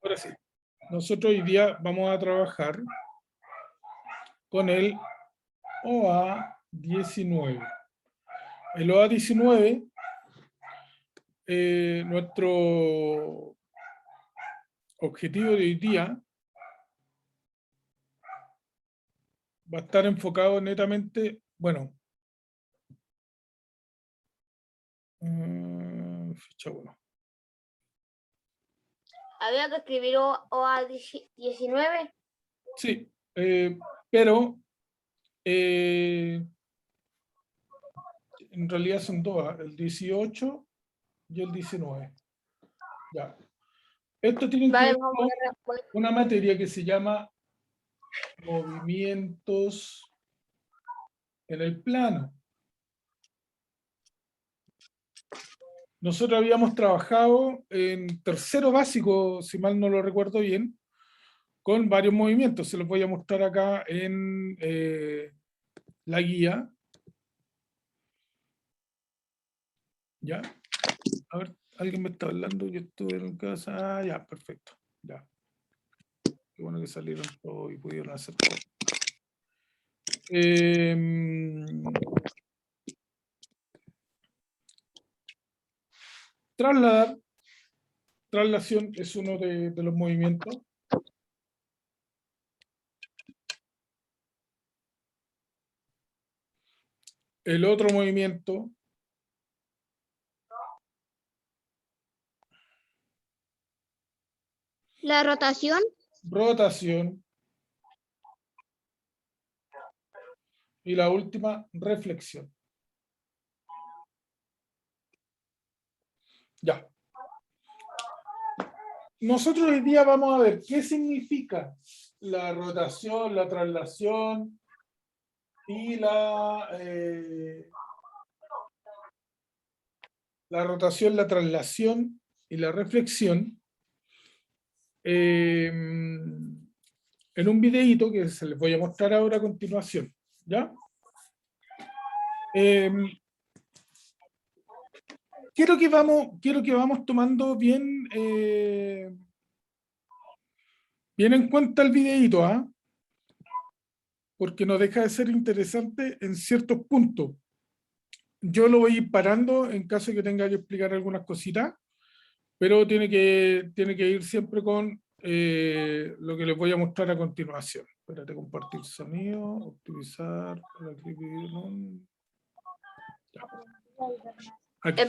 Ahora sí, nosotros hoy día vamos a trabajar con el OA19. El OA19, nuestro objetivo de hoy día va a estar enfocado netamente, bueno, ficha 1. ¿Había que escribir OA19? Sí, pero en realidad son dos, el 18 y el 19. Ya. Esto tiene que Vale, ver vamos con a poner. una materia que se llama movimientos en el plano. Nosotros habíamos trabajado en tercero básico, si mal no lo recuerdo bien, con varios movimientos. Se los voy a mostrar acá en la guía. ¿Ya? A ver, alguien me está hablando, yo estuve en casa. Ah, ya, perfecto. Ya. Qué bueno que salieron todos y pudieron hacer todo. Trasladar. Traslación es uno de los movimientos. El otro movimiento, La rotación. rotación. Y la última, reflexión. Ya. Nosotros hoy día vamos a ver qué significa la rotación, la traslación y la rotación, la traslación y la reflexión en un videíto que se les voy a mostrar ahora a continuación. ¿Ya? Quiero que vamos tomando bien, bien en cuenta el videíto, ¿ah? Porque no deja de ser interesante en ciertos puntos. Yo lo voy a ir parando en caso de que tenga que explicar algunas cositas, pero tiene que ir siempre con lo que les voy a mostrar a continuación. Espérate, compartir sonido, optimizar, ya. Aquí.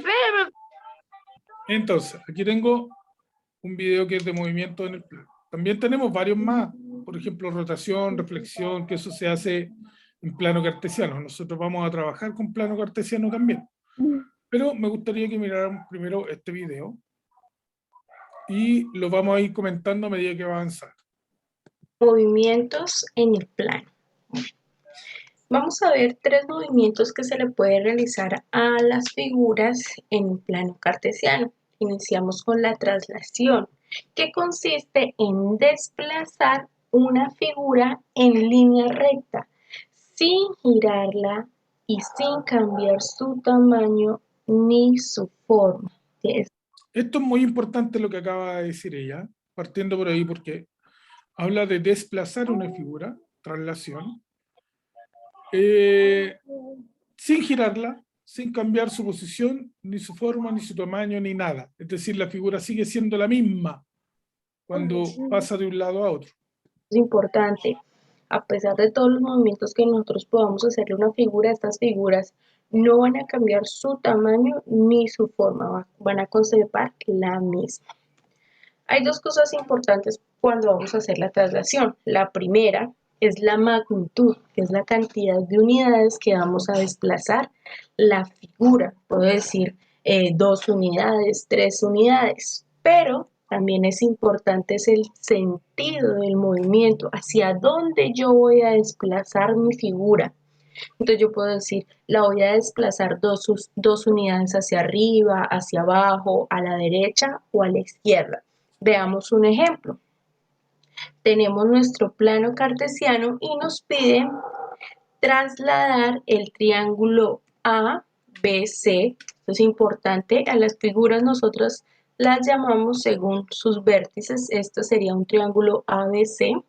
Entonces, aquí tengo un video que es de movimiento en el plano. También tenemos varios más, por ejemplo, rotación, reflexión, que eso se hace en plano cartesiano. Nosotros vamos a trabajar con plano cartesiano también. Pero me gustaría que miráramos primero este video y lo vamos a ir comentando a medida que va avanzando. Movimientos en el plano. Vamos a ver tres movimientos que se le puede realizar a las figuras en un plano cartesiano. Iniciamos con la traslación, que consiste en desplazar una figura en línea recta, sin girarla y sin cambiar su tamaño ni su forma. Esto es muy importante lo que acaba de decir ella, partiendo por ahí porque habla de desplazar una figura, traslación, sin girarla, sin cambiar su posición, ni su forma, ni su tamaño, ni nada. Es decir, la figura sigue siendo la misma cuando pasa de un lado a otro. Es importante, a pesar de todos los movimientos que nosotros podamos hacerle a una figura, estas figuras no van a cambiar su tamaño ni su forma, van a conservar la misma. Hay dos cosas importantes cuando vamos a hacer la traslación. La primera es la magnitud, que es la cantidad de unidades que vamos a desplazar la figura. Puedo decir 2 unidades, 3 unidades, pero también es importante es el sentido del movimiento, hacia dónde yo voy a desplazar mi figura. Entonces yo puedo decir, la voy a desplazar dos unidades hacia arriba, hacia abajo, a la derecha o a la izquierda. Veamos un ejemplo. Tenemos nuestro plano cartesiano y nos pide trasladar el triángulo ABC. Esto es importante. A las figuras nosotros las llamamos según sus vértices. Esto sería un triángulo ABC.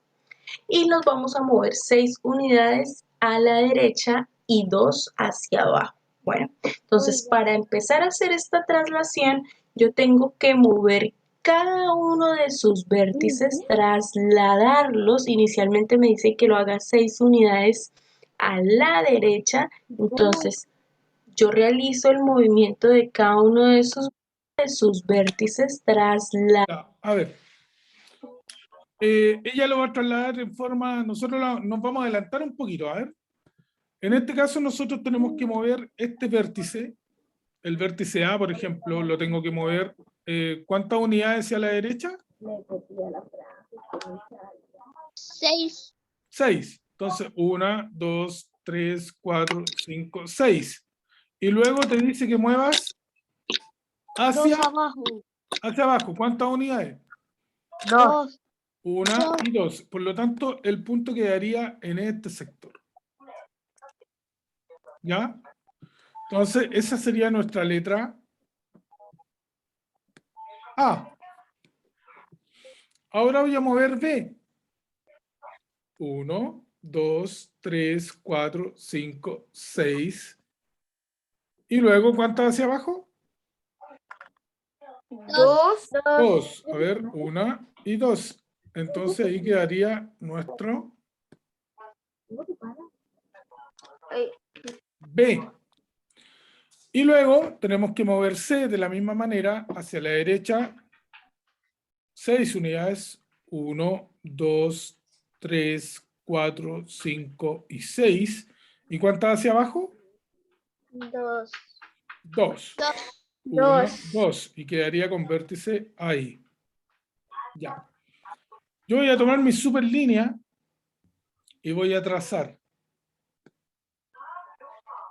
Y nos vamos a mover 6 unidades a la derecha y 2 hacia abajo. Bueno, entonces para empezar a hacer esta traslación, yo tengo que mover cada uno de sus vértices, trasladarlos. Inicialmente me dice que lo haga 6 unidades a la derecha. Entonces, yo realizo el movimiento de cada uno de sus vértices, Ya, a ver. Ella lo va a trasladar en forma, nosotros nos vamos a adelantar un poquito, a ver. En este caso nosotros tenemos que mover este vértice, el vértice A, por ejemplo, lo tengo que mover, ¿cuántas unidades hacia la derecha? 6. 6. Entonces, 1, 2, 3, 4, 5, 6. Y luego te dice que muevas 2 hacia abajo. abajo. ¿Cuántas unidades? 2. 1 y 2. Por lo tanto, el punto quedaría en este sector. ¿Ya? Entonces, esa sería nuestra letra A. Ahora voy a mover B. 1, 2, 3, 4, 5, 6. ¿Y luego cuántas hacia abajo? 2. 2. A ver, 1 y 2. Entonces ahí quedaría nuestro B. Y luego tenemos que mover C de la misma manera hacia la derecha. 6 unidades. 1, 2, 3, 4, 5 y 6. ¿Y cuántas hacia abajo? 2. 2. 1, 2. Y quedaría con vértice ahí. Ya. Yo voy a tomar mi super línea y voy a trazar.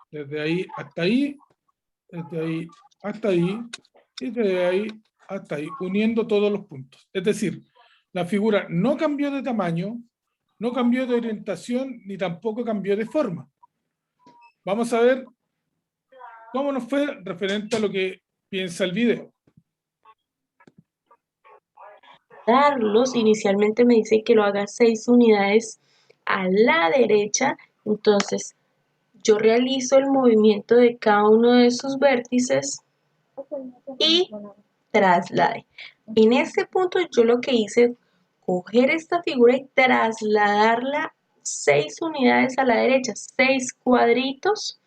Desde ahí hasta ahí, desde ahí hasta ahí, y desde ahí hasta ahí, uniendo todos los puntos. Es decir, la figura no cambió de tamaño, no cambió de orientación, ni tampoco cambió de forma. Vamos a ver cómo nos fue referente a lo que piensa el video. Inicialmente me dice que lo haga 6 unidades a la derecha. Entonces, yo realizo el movimiento de cada uno de sus vértices y traslade. En este punto yo lo que hice es coger esta figura y trasladarla 6 unidades a la derecha, 6 cuadritos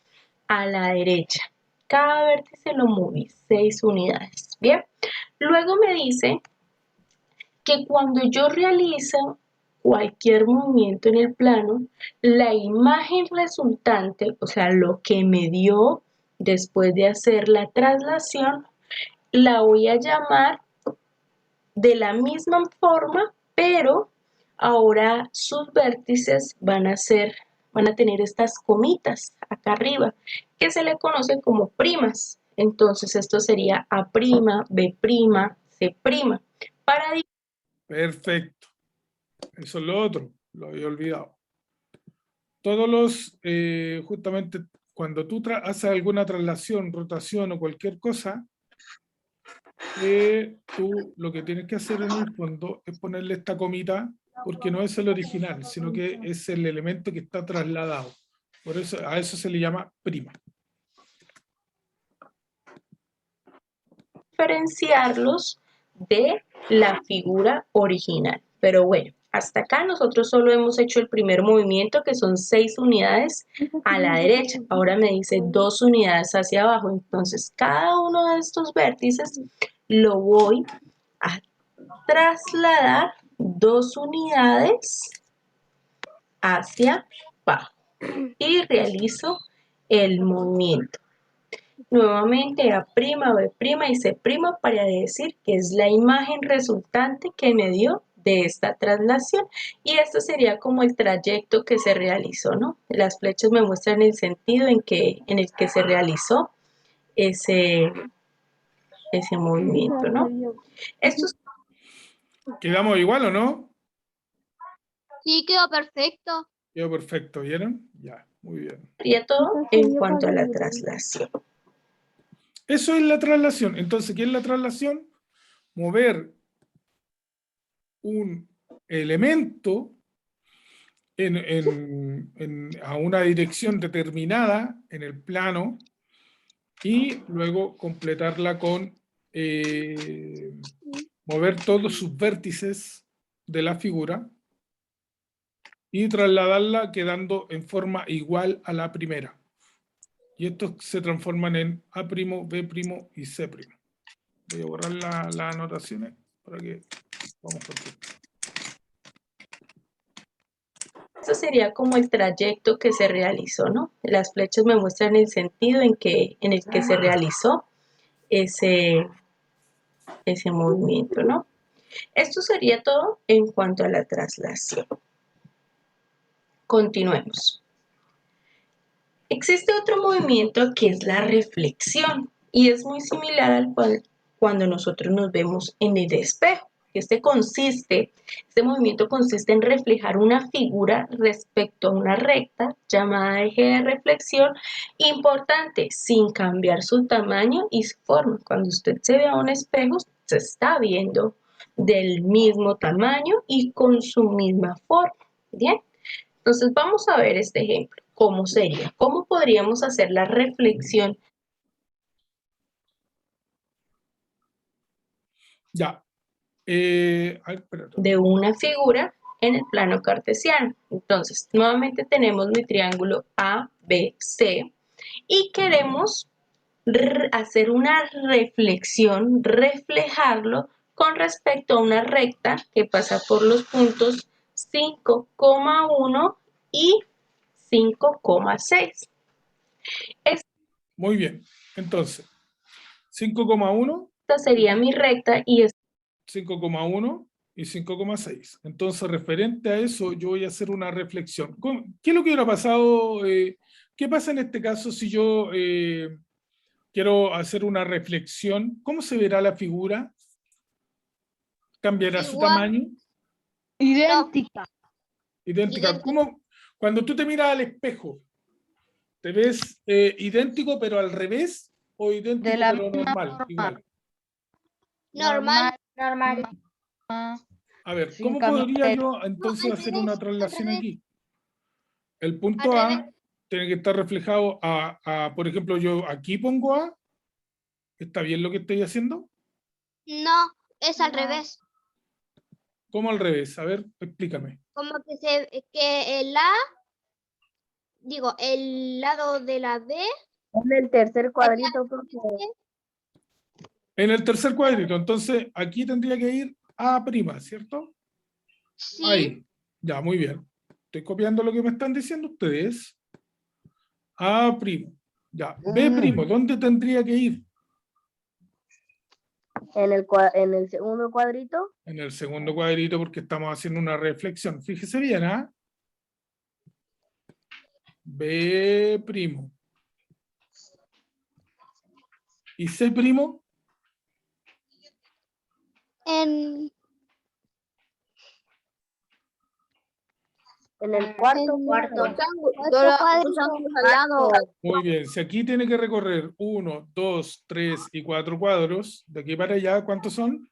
a la derecha. Cada vértice lo moví 6 unidades. Bien, luego me dice que cuando yo realizo cualquier movimiento en el plano, la imagen resultante, o sea, lo que me dio después de hacer la traslación, la voy a llamar de la misma forma, pero ahora sus vértices van a tener estas comitas acá arriba, que se le conocen como primas. Entonces esto sería A', B', C'. Para Perfecto. Eso es lo otro, lo había olvidado. Todos los, justamente cuando tú haces alguna traslación, rotación o cualquier cosa, tú lo que tienes que hacer en el fondo es ponerle esta comita, porque no es el original, sino que es el elemento que está trasladado. Por eso a eso se le llama prima. diferenciarlos de la figura original. Pero bueno, hasta acá nosotros solo hemos hecho el primer movimiento, que son 6 unidades a la derecha. Ahora me dice 2 unidades hacia abajo. Entonces, cada uno de estos vértices lo voy a trasladar 2 unidades hacia abajo y realizo el movimiento. Nuevamente A', B' y C' para decir que es la imagen resultante que me dio de esta traslación, y esto sería como el trayecto que se realizó, ¿no? Las flechas me muestran el sentido en el que se realizó ese movimiento, ¿no? Esto ¿Quedamos igual o no? Sí, quedó perfecto. Quedó perfecto, ¿vieron? Ya, muy bien. sería todo en cuanto a la traslación. Eso es la traslación. Entonces, ¿qué es la traslación? mover un elemento a una dirección determinada en el plano y luego completarla con mover todos sus vértices de la figura y trasladarla quedando en forma igual a la primera. Y estos se transforman en A', B' y C'. Voy a borrar las anotaciones para que vamos con esto. Eso sería como el trayecto que se realizó, ¿no? Las flechas me muestran el sentido en el que se realizó ese movimiento, ¿no? Esto sería todo en cuanto a la traslación. Continuemos. Existe otro movimiento que es la reflexión y es muy similar al cual cuando nosotros nos vemos en el espejo. Este movimiento consiste en reflejar una figura respecto a una recta llamada eje de reflexión, importante, sin cambiar su tamaño y su forma. Cuando usted se ve a un espejo, se está viendo del mismo tamaño y con su misma forma. ¿Bien? Entonces vamos a ver este ejemplo. ¿Cómo sería? ¿Cómo podríamos hacer la reflexión? Ya. De una figura en el plano cartesiano. Entonces, nuevamente tenemos mi triángulo ABC y queremos hacer una reflexión, reflejarlo con respecto a una recta que pasa por los puntos 5,1 y 5,6. Muy bien. Entonces, 5,1. Esta sería mi recta y 5,1 y 5,6. Entonces, referente a eso, yo voy a hacer una reflexión. ¿Qué es lo que hubiera pasado? ¿Qué pasa en este caso si yo quiero hacer una reflexión? ¿Cómo se verá la figura? ¿Cambiará su Igual. tamaño? Idéntica. Idéntica. ¿Cómo? Cuando tú te miras al espejo, ¿te ves idéntico pero al revés o idéntico De la pero misma normal? forma. Igual. Normal. A ver, Sin ¿cómo cambiar podría el- yo entonces al hacer revés, una al traslación revés. aquí? El punto Al A revés. tiene que estar reflejado por ejemplo, yo aquí pongo A. ¿Está bien lo que estoy haciendo? No, es al No. revés. ¿Cómo al revés? A ver, explícame. Como que el A, digo, el lado de la B En el tercer cuadrito, porque En el tercer cuadrito, entonces aquí tendría que ir A', ¿cierto? sí, Ahí. Ya, muy bien. Estoy copiando lo que me están diciendo ustedes. A'. Ya. B', ¿dónde tendría que ir? en el segundo cuadrito, En el segundo cuadrito porque estamos haciendo una reflexión. Fíjese bien, ¿ah? B'. ¿Y C'? en en el cuarto el cuadro. cuadrito. Muy bien. Si aquí tiene que recorrer 1, 2, 3 y 4 cuadros, de aquí para allá, ¿cuántos son?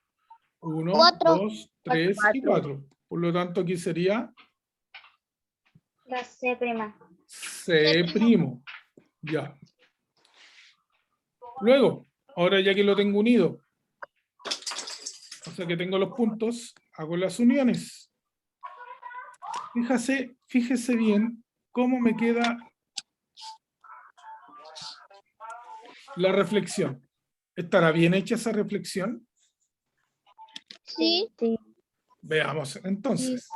1, Cuatro. 2, 3 y 4. Por lo tanto, aquí sería La C'. C'. Ya. Luego, ahora ya que lo tengo unido, o sea que tengo los puntos, hago las uniones. Fíjese bien cómo me queda la reflexión. ¿Estará bien hecha esa reflexión? Sí. Sí. Veamos entonces.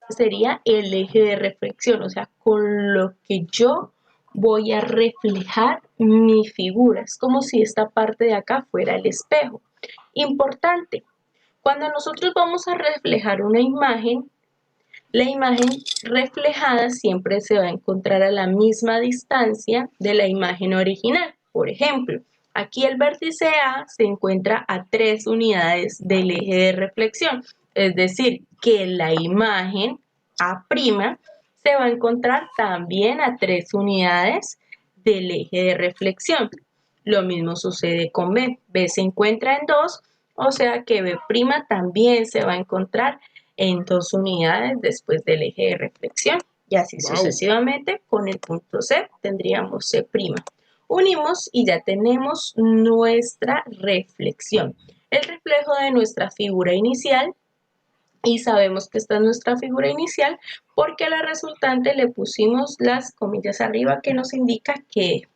sería el eje de reflexión, o sea, con lo que yo voy a reflejar mi figura. Es como si esta parte de acá fuera el espejo. Importante, cuando nosotros vamos a reflejar una imagen, la imagen reflejada siempre se va a encontrar a la misma distancia de la imagen original. Por ejemplo, aquí el vértice A se encuentra a 3 unidades del eje de reflexión, es decir, que la imagen A' se va a encontrar también a 3 unidades del eje de reflexión. Lo mismo sucede con B. B se encuentra en 2, o sea que B' también se va a encontrar en 2 unidades después del eje de reflexión. Y así Wow. sucesivamente con el punto C tendríamos C'. Unimos y ya tenemos nuestra reflexión, el reflejo de nuestra figura inicial, y sabemos que esta es nuestra figura inicial porque a la resultante le pusimos las comillas arriba que nos indica que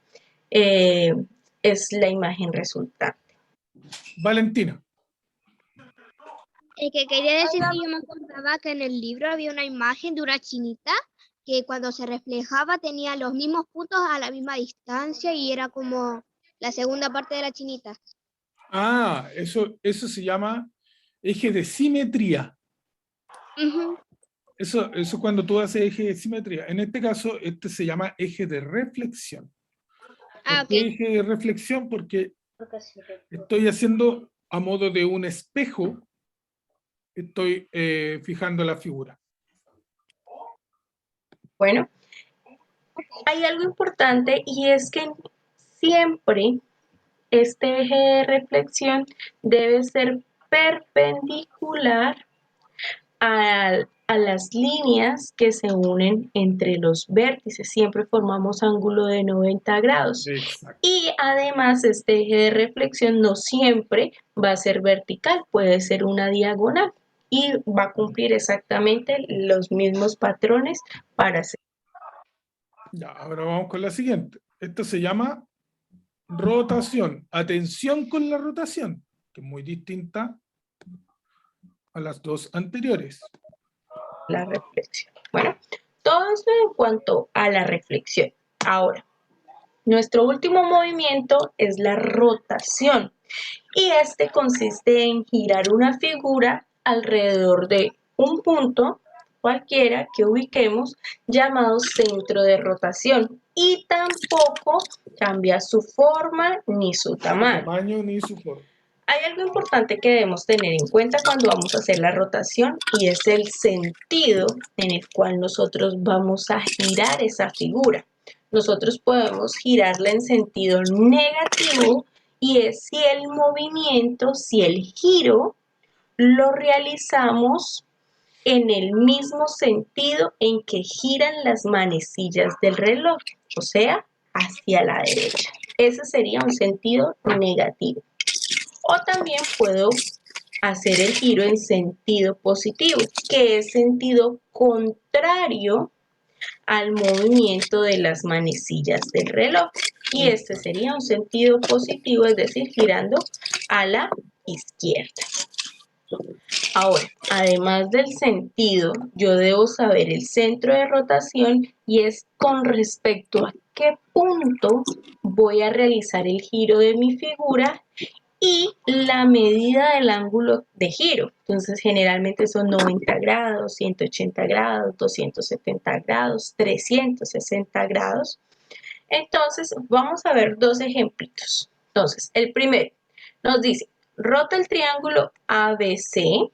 es la imagen resultante. Valentina. Que quería decir que yo me acordaba que en el libro había una imagen de una chinita que cuando se reflejaba tenía los mismos puntos a la misma distancia y era como la segunda parte de la chinita. Ah, eso se llama eje de simetría. Ujú. Eso cuando tú haces eje de simetría. En este caso, este se llama eje de reflexión. Ah, ¿Por qué ok. eje de reflexión? Porque estoy haciendo a modo de un espejo, estoy fijando la figura. Bueno, hay algo importante y es que siempre este eje de reflexión debe ser perpendicular a las líneas que se unen entre los vértices. Siempre formamos ángulo de 90 grados. Exacto. Y además este eje de reflexión no siempre va a ser vertical, puede ser una diagonal y va a cumplir exactamente los mismos patrones para hacer. Ya, ahora vamos con la siguiente. Esto se llama rotación. Atención con la rotación, que es muy distinta a las dos anteriores. La reflexión. Bueno, todo esto en cuanto a la reflexión. Ahora, nuestro último movimiento es la rotación y este consiste en girar una figura alrededor de un punto cualquiera que ubiquemos llamado centro de rotación y tampoco cambia su forma ni su Su tamaño. tamaño ni su forma. Hay algo importante que debemos tener en cuenta cuando vamos a hacer la rotación y es el sentido en el cual nosotros vamos a girar esa figura. Nosotros podemos girarla en sentido negativo y es si el movimiento, si el giro lo realizamos en el mismo sentido en que giran las manecillas del reloj, o sea, hacia la derecha. Ese sería un sentido negativo. O también puedo hacer el giro en sentido positivo, que es sentido contrario al movimiento de las manecillas del reloj. Y este sería un sentido positivo, es decir, girando a la izquierda. Ahora, además del sentido, yo debo saber el centro de rotación y es con respecto a qué punto voy a realizar el giro de mi figura y la medida del ángulo de giro. Entonces, generalmente son 90 grados, 180 grados, 270 grados, 360 grados. Entonces, vamos a ver dos ejemplitos. Entonces, el primero nos dice, rota el triángulo ABC.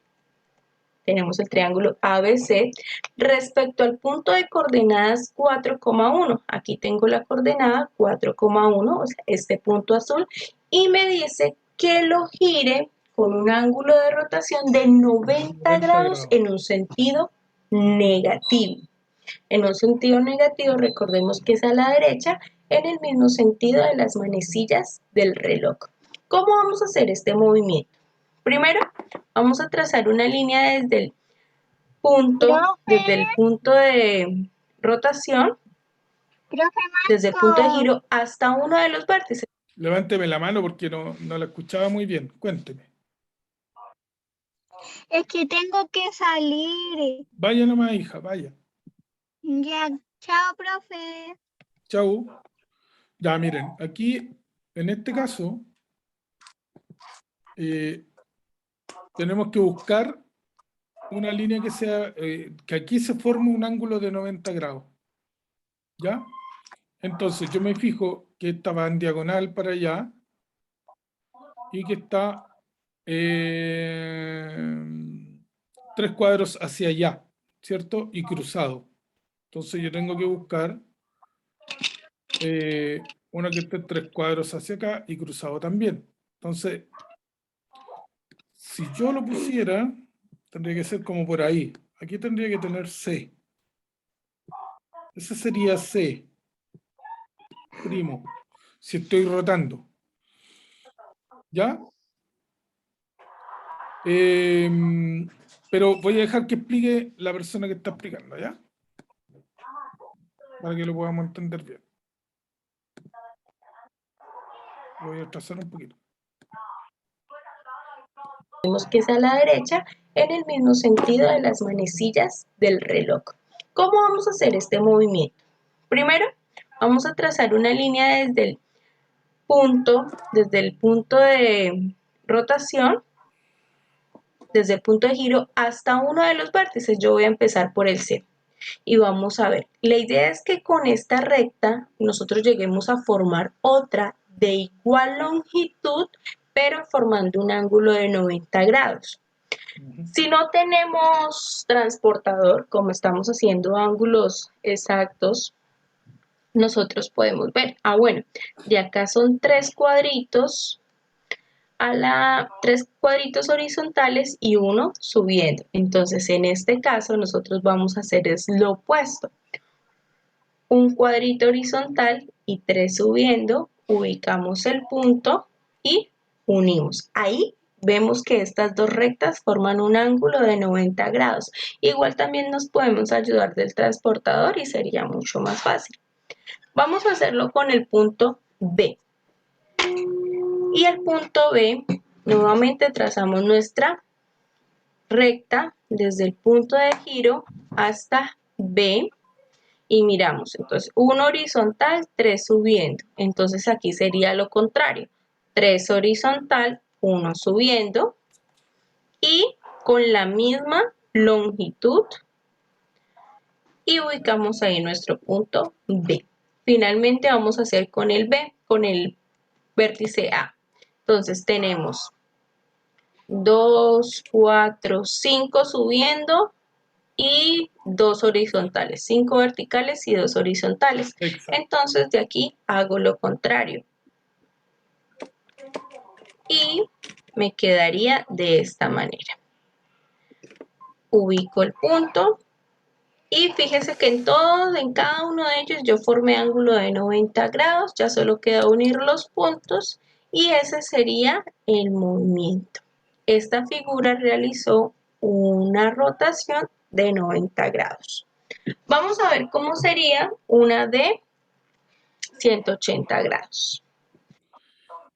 Tenemos el triángulo ABC respecto al punto de coordenadas 4,1. Aquí tengo la coordenada 4,1, o sea, este punto azul, y me dice que lo gire con un ángulo de rotación de 90 grados en un sentido negativo. En un sentido negativo, recordemos que es a la derecha, en el mismo sentido de las manecillas del reloj. ¿Cómo vamos a hacer este movimiento? Primero, vamos a trazar una línea desde el punto de rotación, desde el punto de giro hasta uno de los vértices. Levánteme la mano porque no la escuchaba muy bien. Cuénteme. Es que tengo que salir. Vaya nomás, hija, vaya. Ya, chao, profe. Chau. Ya, miren, aquí, en este caso, tenemos que buscar una línea que sea, que aquí se forme un ángulo de 90 grados. ¿Ya? Entonces, yo me fijo que esta va en diagonal para allá y que está 3 cuadros hacia allá, ¿cierto? Y cruzado. Entonces yo tengo que buscar uno que esté 3 cuadros hacia acá y cruzado también. Entonces, si yo lo pusiera, tendría que ser como por ahí. Aquí tendría que tener C. Ese sería C, primo, si estoy rotando. ¿Ya? Pero voy a dejar que explique la persona que está explicando, ¿ya? Para que lo podamos entender bien. Lo voy a trazar un poquito. Vemos que es a la derecha en el mismo sentido de las manecillas del reloj. ¿Cómo vamos a hacer este movimiento? Primero, vamos a trazar una línea desde el punto de rotación, desde el punto de giro hasta uno de los vértices. Yo voy a empezar por el C. Y vamos a ver, la idea es que con esta recta nosotros lleguemos a formar otra de igual longitud, pero formando un ángulo de 90 grados. Si no tenemos transportador, como estamos haciendo ángulos exactos, nosotros podemos ver, bueno, de acá son 3 cuadritos, tres cuadritos horizontales y uno subiendo. Entonces, en este caso, nosotros vamos a hacer es lo opuesto. Un cuadrito horizontal y 3 subiendo, ubicamos el punto y unimos. Ahí vemos que estas dos rectas forman un ángulo de 90 grados. Igual también nos podemos ayudar del transportador y sería mucho más fácil. Vamos a hacerlo con el punto B. Y el punto B, nuevamente trazamos nuestra recta desde el punto de giro hasta B. Y miramos, entonces 1 horizontal, 3 subiendo. Entonces aquí sería lo contrario. 3 horizontal, 1 subiendo. Y con la misma longitud. Y ubicamos ahí nuestro punto B. Finalmente vamos a hacer con el B, con el vértice A. Entonces tenemos 2, 4, 5 subiendo. Y 2 horizontales, 5 verticales y 2 horizontales. Exacto. Entonces de aquí hago lo contrario. Y me quedaría de esta manera. Ubico el punto. Y fíjese que en cada uno de ellos yo formé ángulo de 90 grados. Ya solo queda unir los puntos. Y ese sería el movimiento. Esta figura realizó una rotación de 90 grados. Vamos a ver cómo sería una de 180 grados.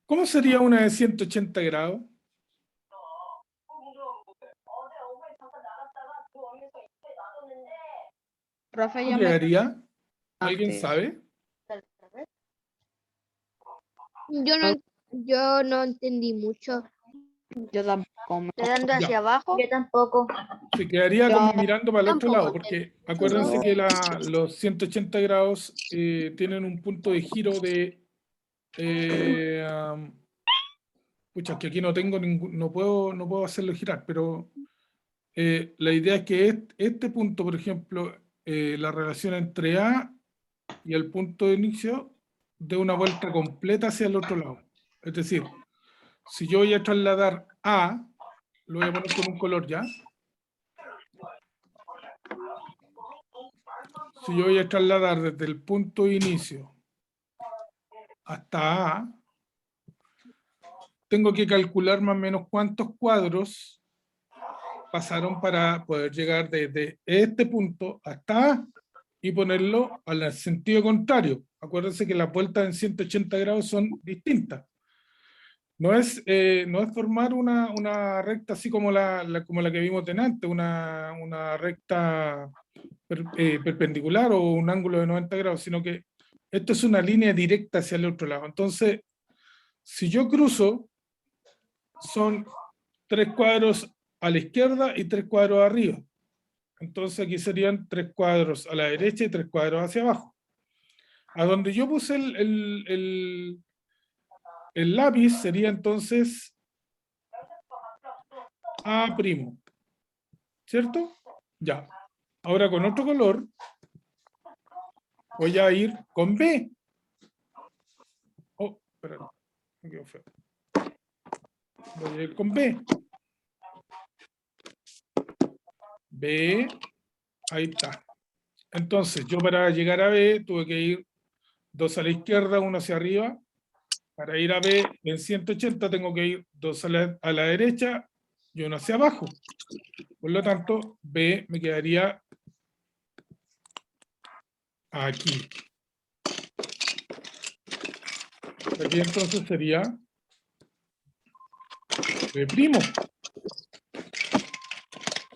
¿Cómo sería una de 180 grados? Profe, ¿Cómo yo me quedaría? ¿Alguien antes. sabe? Yo no entendí mucho. Yo tampoco. Quedando Ya. hacia abajo. Yo tampoco. Se quedaría Yo como mirando para el otro tampoco lado, porque acuérdense que los 180 grados tienen un punto de giro de... pucha, que aquí no tengo no puedo hacerlo girar, pero la idea es que este punto, por ejemplo, la relación entre A y el punto de inicio dé una vuelta completa hacia el otro lado. Es decir, si yo voy a trasladar A, lo voy a poner con un color ya. Si yo voy a trasladar desde el punto de inicio hasta A, tengo que calcular más o menos cuántos cuadros pasaron para poder llegar desde este punto hasta A y ponerlo al sentido contrario. Acuérdense que las vueltas en 180 grados son distintas. No es formar una recta así como como la que vimos antes, una recta perpendicular o un ángulo de 90 grados, sino que esto es una línea directa hacia el otro lado. Entonces, si yo cruzo, son 3 cuadros a la izquierda y 3 cuadros arriba. Entonces aquí serían 3 cuadros a la derecha y 3 cuadros hacia abajo. A donde yo puse el lápiz sería entonces A', ¿cierto? Ya. Ahora con otro color voy a ir con B. Espera, me quedó feo. Voy a ir con B. B, ahí está. Entonces, yo para llegar a B tuve que ir 2 a la izquierda, 1 hacia arriba. Para ir a B en 180 tengo que ir 2 a la derecha y 1 hacia abajo. Por lo tanto, B me quedaría aquí. Aquí entonces sería B'.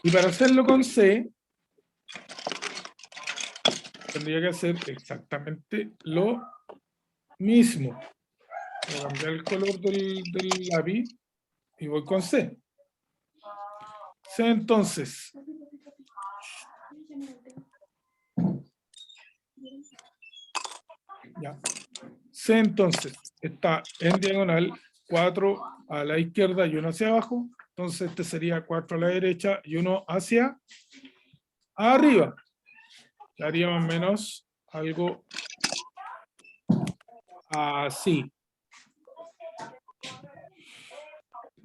Y para hacerlo con C, tendría que hacer exactamente lo mismo. Voy a cambiar el color del lápiz y voy con C. C entonces. Ya. C entonces está en diagonal, 4 a la izquierda y 1 hacia abajo. Entonces este sería 4 a la derecha y 1 hacia arriba. Haría más o menos algo así.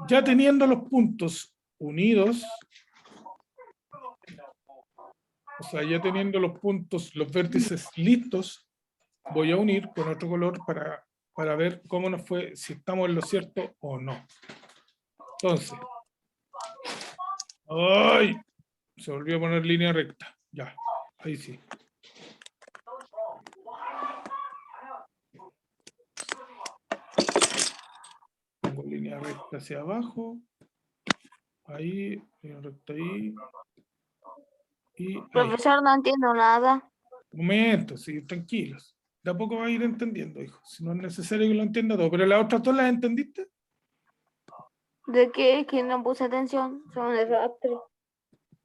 Ya teniendo los puntos unidos, o sea, ya teniendo los puntos, los vértices listos, voy a unir con otro color para ver cómo nos fue, si estamos en lo cierto o no. Entonces, ¡ay! Se volvió a poner línea recta. Ya, ahí sí. Pongo línea recta hacia abajo. Ahí, línea recta ahí. Y ahí. Profesor, no entiendo nada. Momento, sí, tranquilos. De a poco va a ir entendiendo, hijo. Si no es necesario que lo entienda todo. Pero las otras dos las entendiste. ¿De qué? Que no puse atención. Son desastre.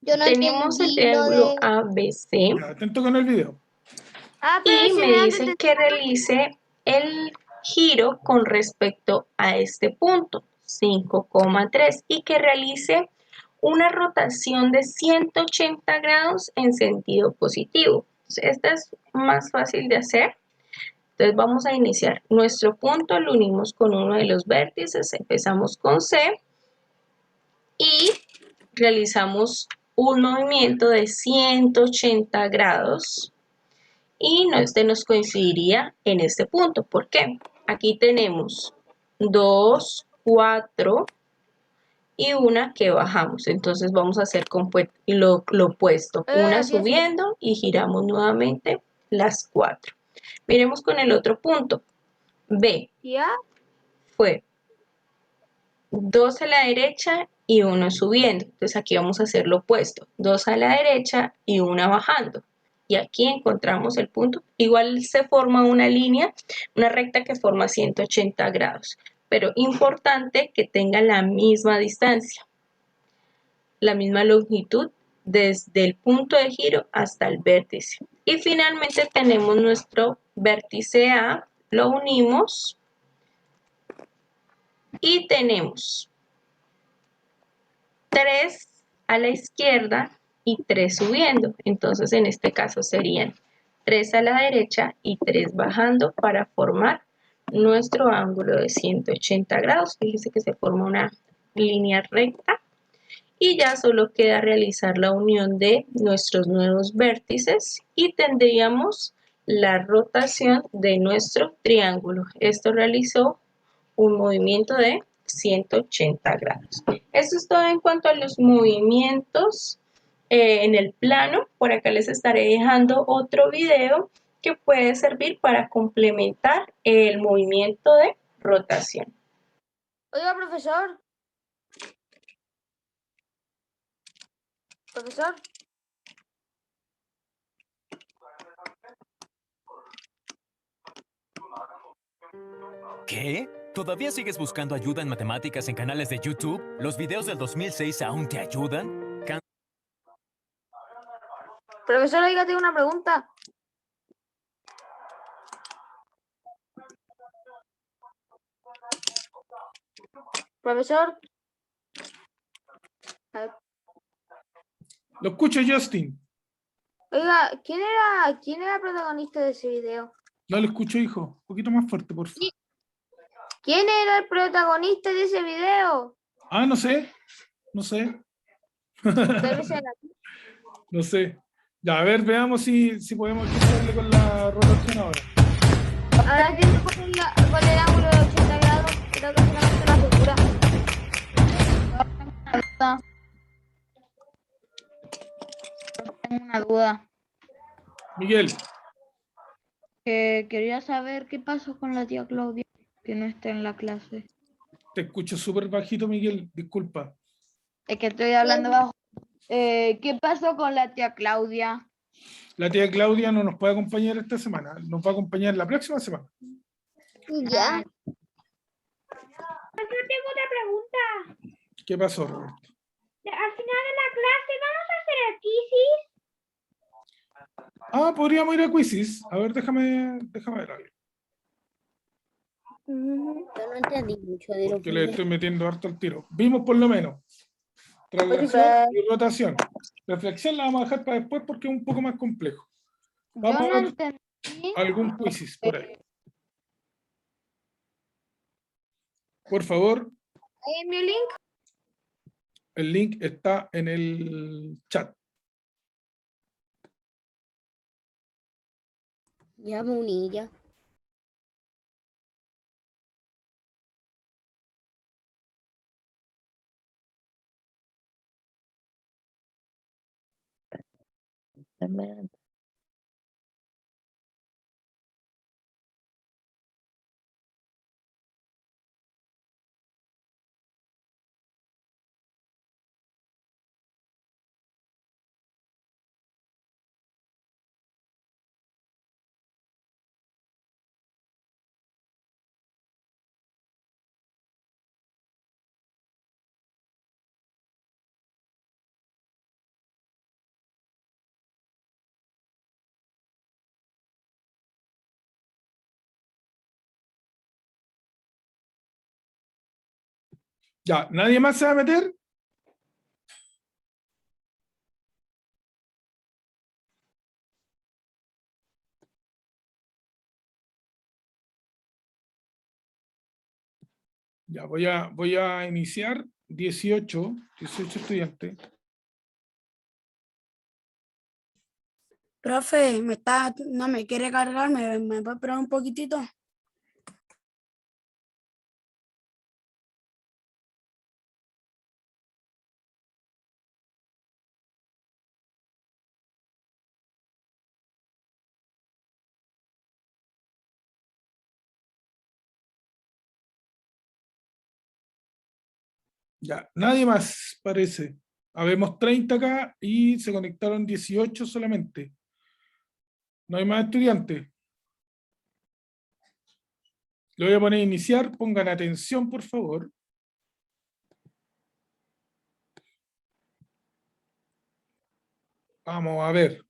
Yo no Tenemos el entendí lo triángulo de... ABC Ya, atento con el video. Ah, pero y si me me dan dicen que realice el giro con respecto a este punto, 5,3, y que realice una rotación de 180 grados en sentido positivo. Esta es más fácil de hacer. Entonces vamos a iniciar. Nuestro punto lo unimos con uno de los vértices, empezamos con C y realizamos un movimiento de 180 grados y este nos coincidiría en este punto. ¿Por qué? Aquí tenemos 2, 4 y una que bajamos. Entonces vamos a hacer lo opuesto. Una subiendo y giramos nuevamente las 4. Miremos con el otro punto. B. ¿Ya? Fue 2 a la derecha y 1 subiendo. Entonces aquí vamos a hacer lo opuesto. 2 a la derecha y 1 bajando. Y aquí encontramos el punto. Igual se forma una línea, una recta que forma 180 grados. Pero importante que tenga la misma distancia, la misma longitud desde el punto de giro hasta el vértice. Y finalmente tenemos nuestro vértice A, lo unimos y tenemos 3 a la izquierda y 3 subiendo. Entonces en este caso serían 3 a la derecha y 3 bajando para formar nuestro ángulo de 180 grados. Fíjense que se forma una línea recta y ya solo queda realizar la unión de nuestros nuevos vértices y tendríamos la rotación de nuestro triángulo. Esto realizó un movimiento de 180 grados. Esto es todo en cuanto a los movimientos en el plano. Por acá les estaré dejando otro video que puede servir para complementar el movimiento de rotación. Oiga, profesor. Profesor. ¿Qué? ¿Todavía sigues buscando ayuda en matemáticas en canales de YouTube? ¿Los videos del 2006 aún te ayudan? Profesor, oiga, tengo una pregunta. Profesor. Lo escucho, Justin. Oiga, ¿quién era el protagonista de ese video? No lo escucho, hijo. Un poquito más fuerte, por favor. ¿Quién era el protagonista de ese video? Ah, no sé. No sé. Debe ser No sé. Ya, a ver, veamos si podemos quitarle con la rotación ahora. ahora entiendo con el ángulo de 80 grados. Creo que solamente la figura. Tengo una duda. Miguel, Que quería saber qué pasó con la tía Claudia, que no está en la clase. te escucho súper bajito, Miguel. Disculpa. Es que estoy hablando bajo. ¿Qué pasó con la tía Claudia? La tía Claudia no nos puede acompañar esta semana. Nos va a acompañar la próxima semana. Ya. Yo tengo otra pregunta. ¿Qué pasó, Roberto? Al final de la clase, ¿vamos a hacer el quizzes? Ah, podríamos ir a Quizzes. A ver, déjame ver algo. Yo no entendí mucho de lo Que le estoy metiendo harto al tiro. Vimos por lo menos. Traslación y rotación. Reflexión la vamos a dejar para después porque es un poco más complejo. Vamos Yo a no ver entendí. algún Quizzes por ahí. Por favor, ¿Ahí en mi link? el link está en el chat. Ya me uní ya. Ya, ¿nadie más se va a meter? Ya, voy a iniciar 18 estudiantes. Profe, no me quiere cargar, me puede esperar un poquitito. Ya, nadie más parece. Habemos 30 acá y se conectaron 18 solamente. No hay más estudiantes. Le voy a poner iniciar, pongan atención por favor. Vamos a ver.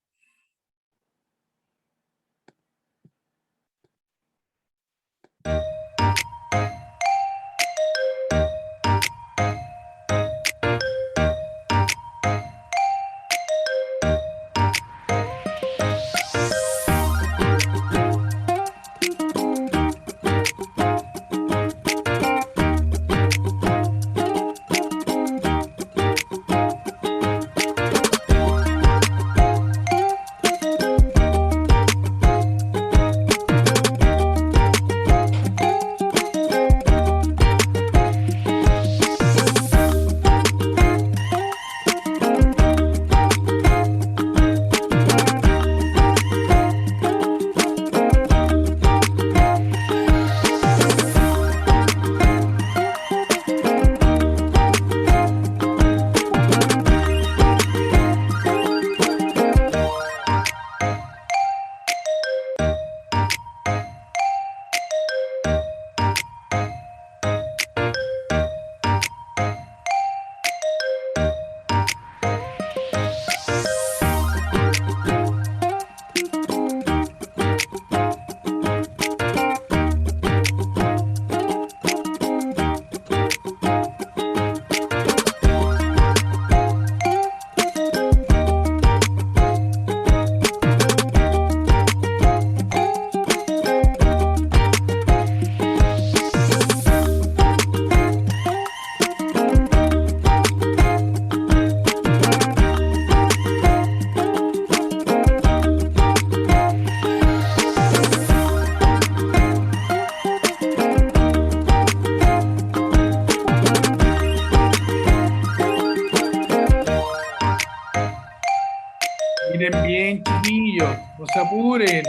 No se apuren.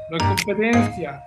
No es competencia.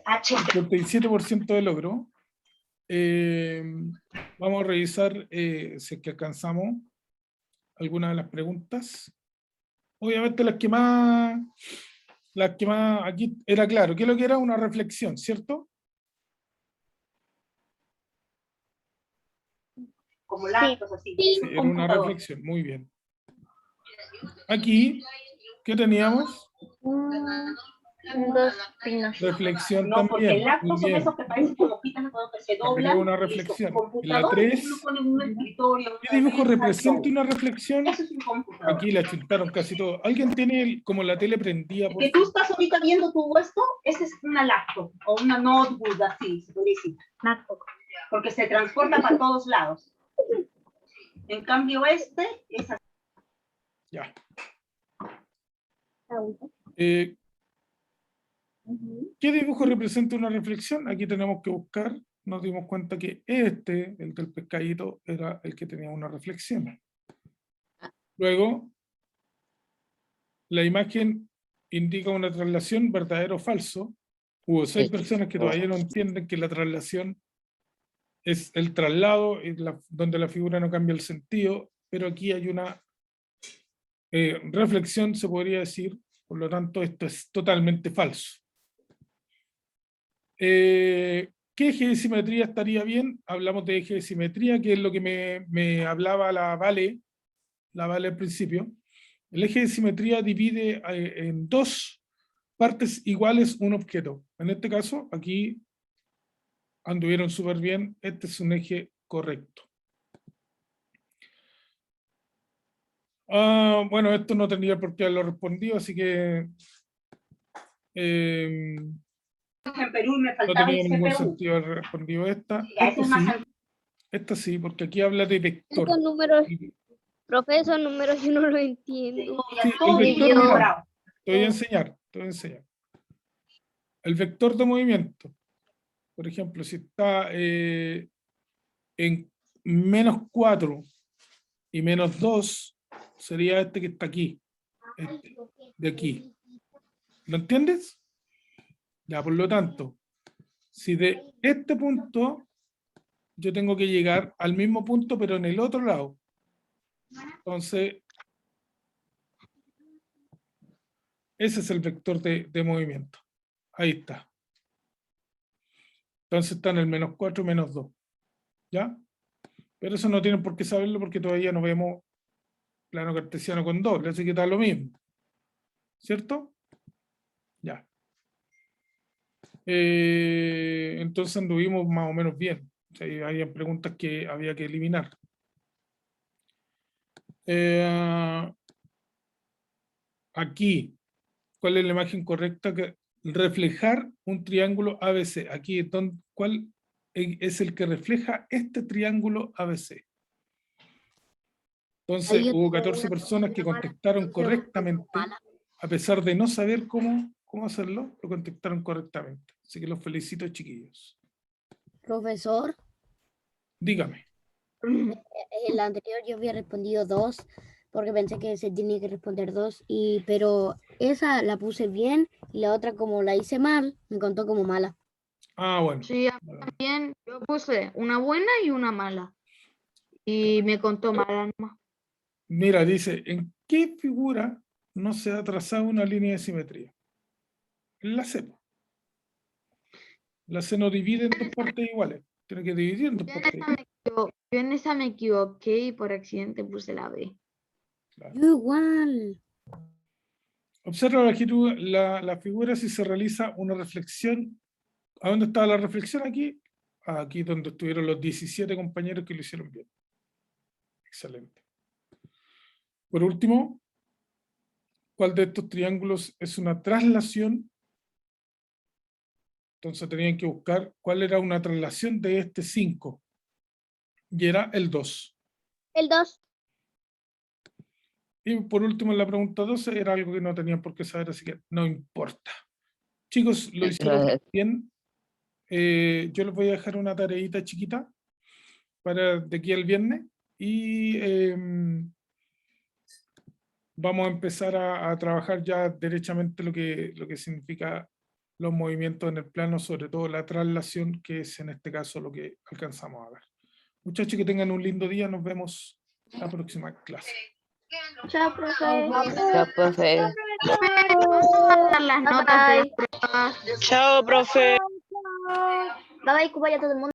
H. 57% de logro. Vamos a revisar si es que alcanzamos algunas de las preguntas. Obviamente las que más aquí era claro. ¿Qué es lo que era? Una reflexión, ¿cierto? Como laptops, así. Sí, era una reflexión, muy bien. Aquí, ¿qué teníamos? Dos pinos. Reflexión No, porque también. el laptop son esos que parecen como pitas que se doblan. Una y reflexión. su En la computador, 3, uno pone en un escritorio, ¿qué dibujo representa una reflexión? Eso es un computador. Aquí la chuntaron casi todo. ¿Alguien tiene como la tele prendida? Que tú estás ahorita viendo tu esto, ese es una laptop o una notebook así, se puede decir. Laptop. Porque se transporta para todos lados. En cambio este es así. Ya. ¿Qué dibujo representa una reflexión? Aquí tenemos que buscar. Nos dimos cuenta que el del pescadito, era el que tenía una reflexión. Luego, la imagen indica una traslación verdadero o falso. Hubo 6 personas que todavía no entienden que la traslación es el traslado, donde la figura no cambia el sentido, pero aquí hay una reflexión, se podría decir, por lo tanto esto es totalmente falso. ¿Qué eje de simetría estaría bien? Hablamos de eje de simetría, que es lo que me hablaba la Vale al principio. El eje de simetría divide en 2 partes iguales un objeto. En este caso, aquí anduvieron súper bien. Este es un eje correcto. Bueno, esto no tendría por qué haberlo respondido, así que En Perú me no faltaba tenía ese ningún Perú. sentido haber respondido esta. Sí, ese es más Esta sí, porque aquí habla de vector. ¿Cuántos números? Profe, esos números yo no los entiendo. Sí, el Todo vector, yellow mira, brown. te voy a enseñar, te voy a enseñar. El vector de movimiento, por ejemplo, si está en -4 y -2, sería este que está aquí, este, de aquí. ¿Lo entiendes? Ya, por lo tanto, si de este punto yo tengo que llegar al mismo punto, pero en el otro lado. Entonces, ese es el vector de movimiento. Ahí está. Entonces está en el -4 y -2. ¿Ya? Pero eso no tienen por qué saberlo porque todavía no vemos plano cartesiano con doble, así que está lo mismo. ¿Cierto? Ya. Entonces anduvimos más o menos bien. O sea, había preguntas que había que eliminar. Aquí, ¿cuál es la imagen correcta? Que reflejar un triángulo ABC. Aquí, ¿cuál es el que refleja este triángulo ABC? Entonces, Ahí hubo está 14 una personas que contestaron correctamente, a pesar de no saber cómo hacerlo, lo contestaron correctamente. Así que los felicito, chiquillos. Profesor, Dígame. el anterior yo había respondido 2 porque pensé que se tenía que responder 2, pero esa la puse bien y la otra como la hice mal, me contó como mala. Ah, bueno. Sí, también yo puse una buena y una mala. Y me contó mala nomás. Mira, dice, ¿en qué figura no se ha trazado una línea de simetría? En la C. La C no divide en dos partes iguales. Tiene que dividir en dos partes iguales. Yo en esa me equivoqué y por accidente puse la B. Claro. Yo igual. Observa la figura si se realiza una reflexión. ¿A dónde estaba la reflexión aquí? Aquí donde estuvieron los 17 compañeros que lo hicieron bien. Excelente. Por último, ¿cuál de estos triángulos es una traslación? Entonces tenían que buscar cuál era una traslación de este 5. Y era el 2. El 2. Y por último, en la pregunta 12 era algo que no tenían por qué saber, así que no importa. Chicos, lo hicieron bien. Yo les voy a dejar una tareita chiquita para de aquí al viernes y vamos a empezar a trabajar ya derechamente lo que significa los movimientos en el plano, sobre todo la traslación, que es en este caso lo que alcanzamos a ver. Muchachos, que tengan un lindo día. Nos vemos en la próxima clase. Chao, profe. Chao, profe. Dar las notas de las pruebas. Chao, profe. Bye bye, Cuba, ya todo el mundo.